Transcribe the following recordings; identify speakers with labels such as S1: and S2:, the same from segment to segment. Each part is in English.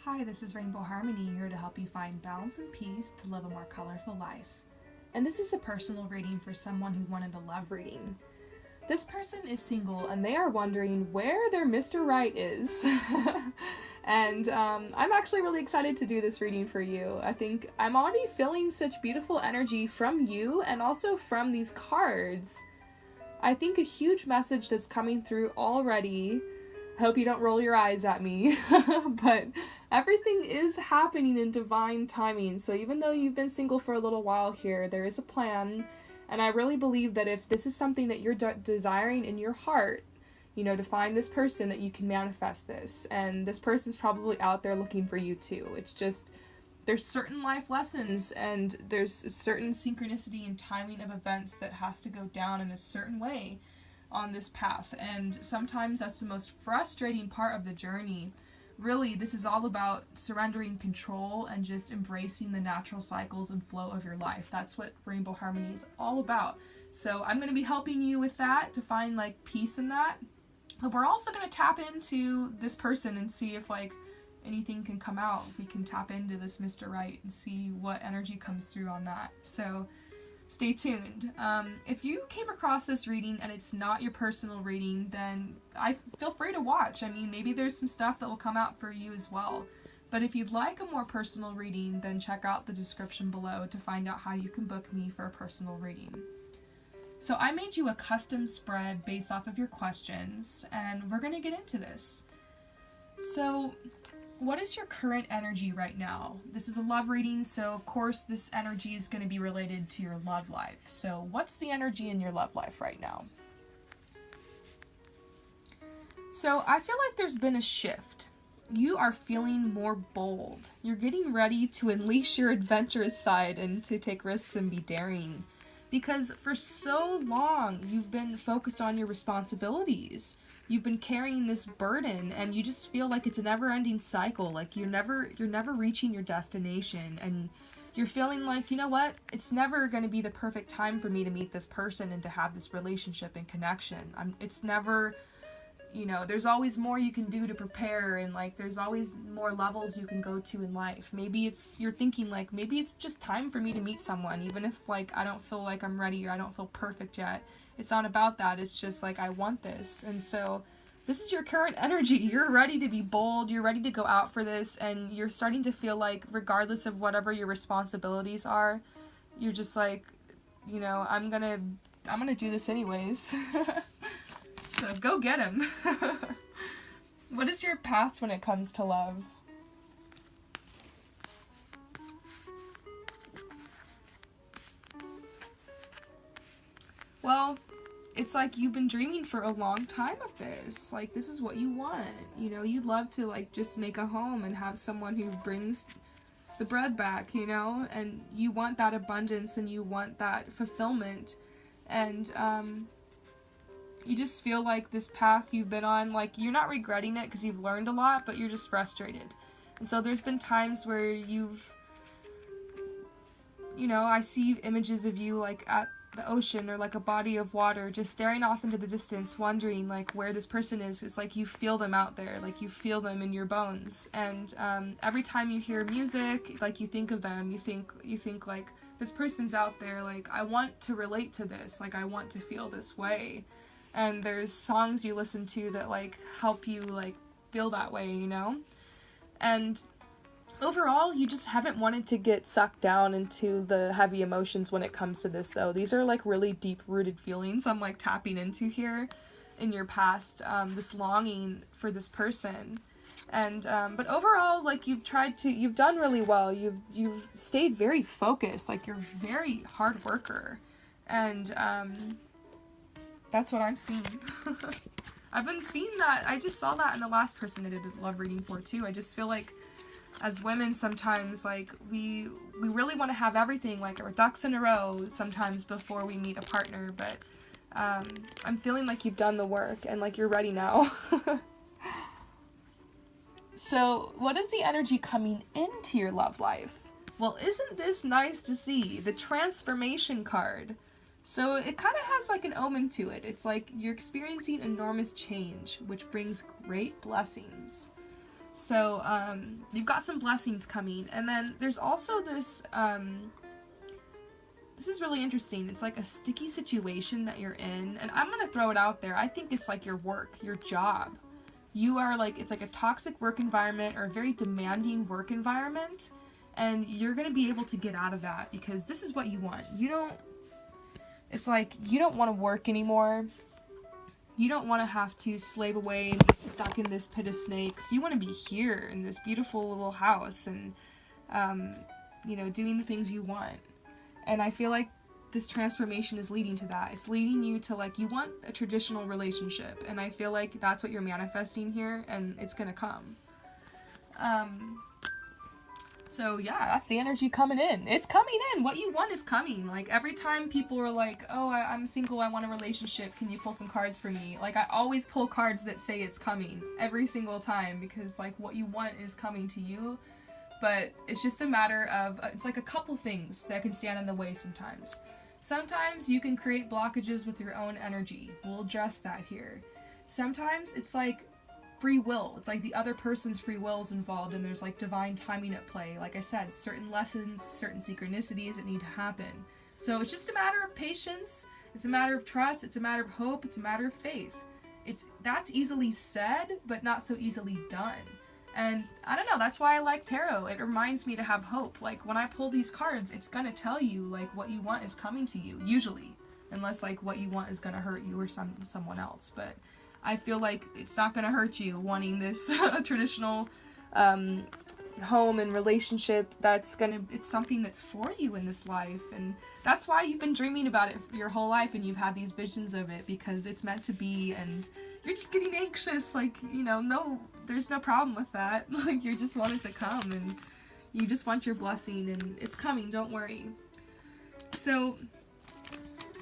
S1: Hi, this is Rainbow Harmony here to help you find balance and peace to live a more colorful life. And this is a personal reading for someone who wanted a love reading. This person is single and they are wondering where their Mr. Right is. And I'm actually really excited to do this reading for you. I think I'm already feeling such beautiful energy from you and also from these cards. I think a huge message that's coming through already. I hope you don't roll your eyes at me, but everything is happening in divine timing. So even though you've been single for a little while here, there is a plan. And I really believe that if this is something that you're desiring in your heart, to find this person, that you can manifest this. And this person's probably out there looking for you too. It's just, there's certain life lessons and there's a certain synchronicity and timing of events that has to go down in a certain way on this path. And sometimes that's the most frustrating part of the journey. Really, this is all about surrendering control and just embracing the natural cycles and flow of your life. That's what Rainbow Harmony is all about. So I'm going to be helping you with that, to find peace in that. But we're also going to tap into this person and see if anything can come out. If we can tap into this Mr. Right and see what energy comes through on that. So stay tuned. If you came across this reading and it's not your personal reading, then feel free to watch. I mean, maybe there's some stuff that will come out for you as well. But if you'd like a more personal reading, then check out the description below to find out how you can book me for a personal reading. So I made you a custom spread based off of your questions, and we're going to get into this. So what is your current energy right now? This is a love reading, so of course this energy is going to be related to your love life. So what's the energy in your love life right now? So I feel like there's been a shift. You are feeling more bold. You're getting ready to unleash your adventurous side and to take risks and be daring. Because for so long you've been focused on your responsibilities. You've been carrying this burden and you just feel like it's a never-ending cycle. Like you're never reaching your destination, and you're feeling like, you know what? It's never going to be the perfect time for me to meet this person and to have this relationship and connection. It's never, there's always more you can do to prepare, and there's always more levels you can go to in life. Maybe you're thinking maybe it's just time for me to meet someone, even if I don't feel like I'm ready or I don't feel perfect yet. It's not about that. It's just I want this. And so this is your current energy. You're ready to be bold. You're ready to go out for this. And you're starting to feel regardless of whatever your responsibilities are, you're just I'm gonna do this anyways. So go get him. What is your path when it comes to love? Well, it's you've been dreaming for a long time of this. This is what you want. You'd love to just make a home and have someone who brings the bread back, and you want that abundance and you want that fulfillment. And you just feel this path you've been on, you're not regretting it because you've learned a lot, but you're just frustrated. And so there's been times where you've, I see images of you at the ocean or a body of water, just staring off into the distance, wondering where this person is. It's you feel them out there, you feel them in your bones. And every time you hear music, you think of them, you think this person's out there, I want to relate to this, I want to feel this way. And there's songs you listen to that help you feel that way, And overall, you just haven't wanted to get sucked down into the heavy emotions when it comes to this, though. These are really deep-rooted feelings I'm tapping into here in your past, this longing for this person. And but overall, you've done really well. You've stayed very focused. You're a very hard worker. And that's what I'm seeing. I've been seeing that. I just saw that in the last person I did a love reading for too. I just feel as women sometimes we really want to have everything our ducks in a row sometimes before we meet a partner, but I'm feeling you've done the work and you're ready now. So what is the energy coming into your love life? Well, isn't this nice to see? The transformation card. So it kind of has an omen to it. It's you're experiencing enormous change, which brings great blessings. So you've got some blessings coming. And then there's also this, this is really interesting. It's like a sticky situation that you're in. And I'm going to throw it out there. I think it's like your work, your job. You are like, it's like a toxic work environment or a very demanding work environment. And you're going to be able to get out of that because this is what you want. It's like, you don't want to work anymore. You don't want to have to slave away and be stuck in this pit of snakes. You want to be here in this beautiful little house and, doing the things you want. And I feel like this transformation is leading to that. It's leading you to, like, you want a traditional relationship. And I feel like that's what you're manifesting here, and it's going to come. So yeah, that's the energy coming in. It's coming in. What you want is coming. Like, every time people are like, oh, I'm single, I want a relationship, can you pull some cards for me? Like, I always pull cards that say it's coming. Every single time. Because, like, what you want is coming to you. But it's just a matter of, it's like a couple things that can stand in the way sometimes. Sometimes you can create blockages with your own energy. We'll address that here. Sometimes it's like free will. It's like the other person's free will is involved and there's like divine timing at play. Like I said, certain lessons, certain synchronicities that need to happen. So it's just a matter of patience. It's a matter of trust. It's a matter of hope. It's a matter of faith. That's easily said, but not so easily done. And I don't know, that's why I like tarot. It reminds me to have hope. Like, when I pull these cards, it's gonna tell you, like, what you want is coming to you, usually. Unless, like, what you want is gonna hurt you or someone else. But I feel like it's not gonna hurt you wanting this traditional home and relationship. It's something that's for you in this life. And that's why you've been dreaming about it your whole life and you've had these visions of it, because it's meant to be, and you're just getting anxious, like, no, there's no problem with that. Like, you just want it to come, and you just want your blessing, and it's coming, don't worry. So,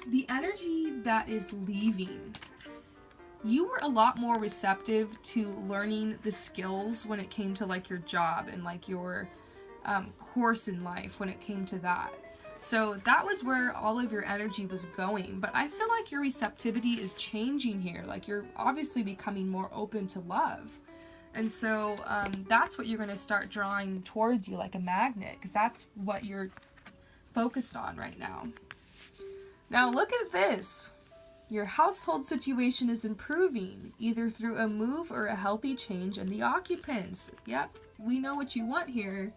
S1: the energy that is leaving, you were a lot more receptive to learning the skills when it came to, like, your job and, like, your course in life when it came to that. So that was where all of your energy was going. But I feel like your receptivity is changing here. Like, you're obviously becoming more open to love. And so that's what you're going to start drawing towards you like a magnet, because that's what you're focused on right now. Now look at this. Your household situation is improving, either through a move or a healthy change in the occupants. Yep, we know what you want here.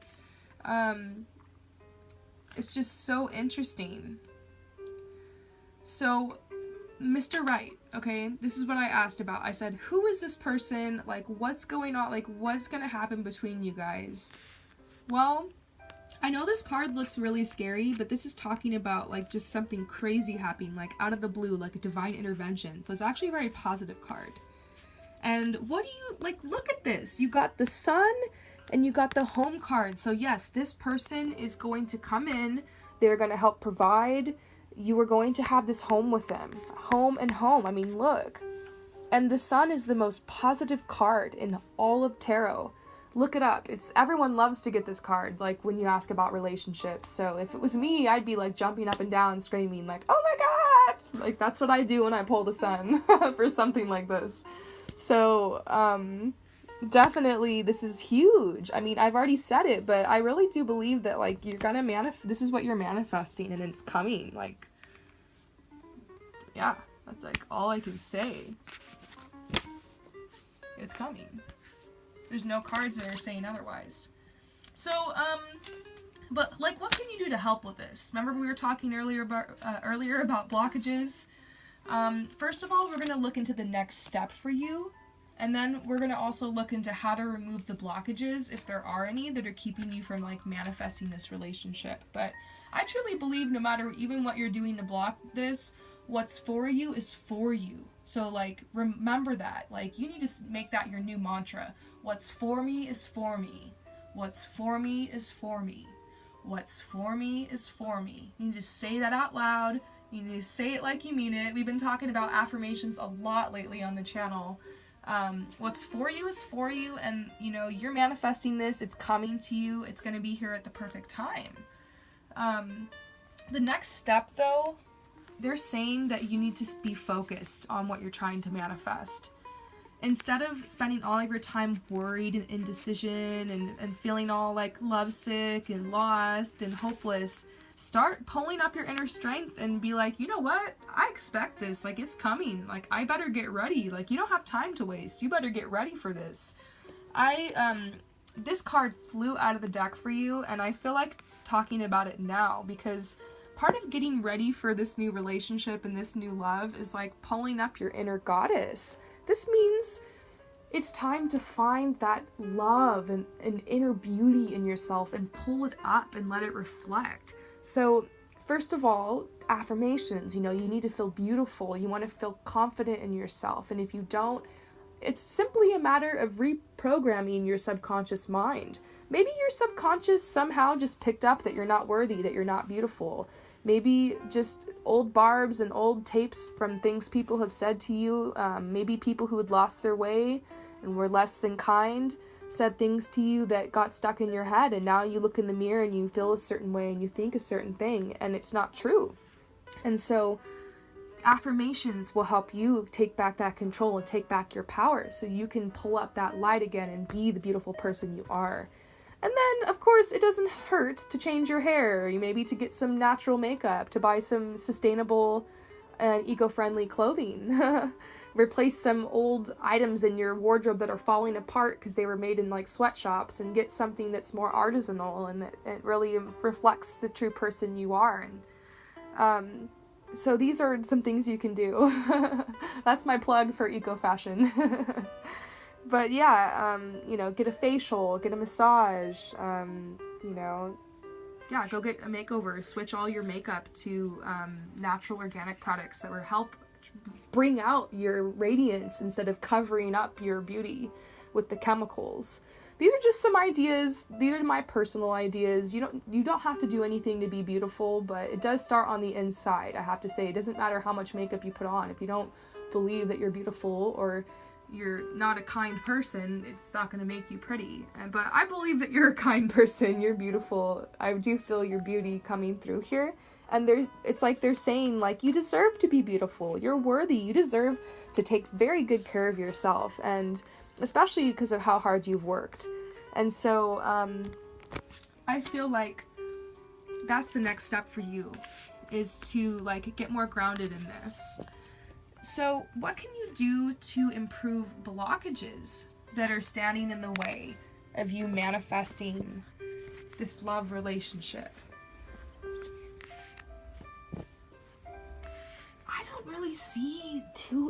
S1: It's just so interesting. So, Mr. Right, okay, this is what I asked about. I said, who is this person? Like, what's going on? Like, what's gonna happen between you guys? Well, I know this card looks really scary, but this is talking about, like, just something crazy happening, like, out of the blue, like a divine intervention. So it's actually a very positive card. And what do you, like, look at this. You got the sun and you got the home card. So yes, this person is going to come in. They're going to help provide. You are going to have this home with them. Home and home. I mean, look. And the sun is the most positive card in all of tarot. Look it up. Everyone loves to get this card, like, when you ask about relationships. So if it was me, I'd be, like, jumping up and down, screaming, like, oh my god! Like, that's what I do when I pull the sun for something like this. So, definitely, this is huge. I mean, I've already said it, but I really do believe that, like, you're gonna this is what you're manifesting, and it's coming. Like, yeah, that's, like, all I can say. It's coming. There's no cards that are saying otherwise. So, but, like, what can you do to help with this? Remember we were talking earlier about blockages? First of all, we're going to look into the next step for you. And then we're going to also look into how to remove the blockages, if there are any, that are keeping you from, like, manifesting this relationship. But I truly believe no matter even what you're doing to block this, what's for you is for you. So, like, remember that. Like, you need to make that your new mantra. What's for me is for me. What's for me is for me. What's for me is for me. You need to say that out loud. You need to say it like you mean it. We've been talking about affirmations a lot lately on the channel. What's for you is for you, and, you know, you're manifesting this. It's coming to you. It's going to be here at the perfect time. The next step, though, they're saying that you need to be focused on what you're trying to manifest. instead of spending all of your time worried and indecision and feeling all like lovesick and lost and hopeless, start pulling up your inner strength and be like, you know what? I expect this. Like, it's coming. Like, I better get ready. Like, you don't have time to waste. You better get ready for this. This card flew out of the deck for you, and I feel like talking about it now because part of getting ready for this new relationship and this new love is like pulling up your inner goddess. This means it's time to find that love and inner beauty in yourself and pull it up and let it reflect. So first of all, affirmations, you know, you need to feel beautiful. You want to feel confident in yourself. And if you don't, it's simply a matter of reprogramming your subconscious mind. Maybe your subconscious somehow just picked up that you're not worthy, that you're not beautiful. Maybe just old barbs and old tapes from things people have said to you. Maybe people who had lost their way and were less than kind said things to you that got stuck in your head, and now you look in the mirror and you feel a certain way and you think a certain thing, and it's not true. And so affirmations will help you take back that control and take back your power so you can pull up that light again and be the beautiful person you are. And then, of course, it doesn't hurt to change your hair, maybe to get some natural makeup, to buy some sustainable and eco-friendly clothing. Replace some old items in your wardrobe that are falling apart because they were made in like sweatshops, and get something that's more artisanal and it really reflects the true person you are. And so these are some things you can do. That's my plug for eco-fashion. But yeah, you know, get a facial, get a massage, you know, yeah, go get a makeover, switch all your makeup to natural organic products that will help bring out your radiance instead of covering up your beauty with the chemicals. These are just some ideas. These are my personal ideas. You don't have to do anything to be beautiful, but it does start on the inside. I have to say, it doesn't matter how much makeup you put on. If you don't believe that you're beautiful or you're not a kind person, it's not going to make you pretty. But I believe that you're a kind person. You're beautiful. I do feel your beauty coming through here. And it's like they're saying, like, you deserve to be beautiful. You're worthy. You deserve to take very good care of yourself. And especially because of how hard you've worked. And so I feel like that's the next step for you, is to like get more grounded in this. So what can you do to improve blockages that are standing in the way of you manifesting this love relationship?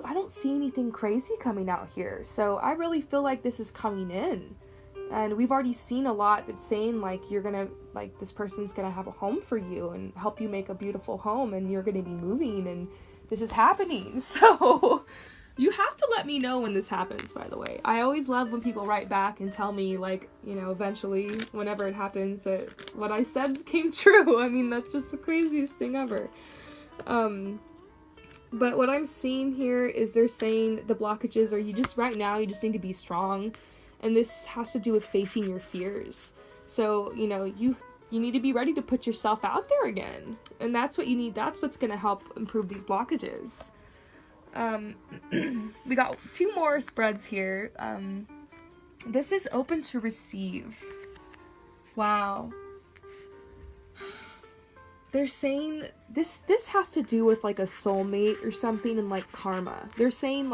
S1: I don't see anything crazy coming out here. So I really feel like this is coming in. And we've already seen a lot that's saying like you're gonna, like, this person's gonna have a home for you and help you make a beautiful home, and you're gonna be moving, and this is happening. So you have to let me know when this happens, by the way. I always love when people write back and tell me, like, you know, eventually, whenever it happens, that what I said came true. I mean, that's just the craziest thing ever. But what I'm seeing here is they're saying the blockages are, you just, right now, you just need to be strong. And this has to do with facing your fears. So, you know, you need to be ready to put yourself out there again. And that's what you need. That's what's going to help improve these blockages. We got 2 more spreads here. This is open to receive. Wow. They're saying this has to do with like a soulmate or something, and like karma. They're saying like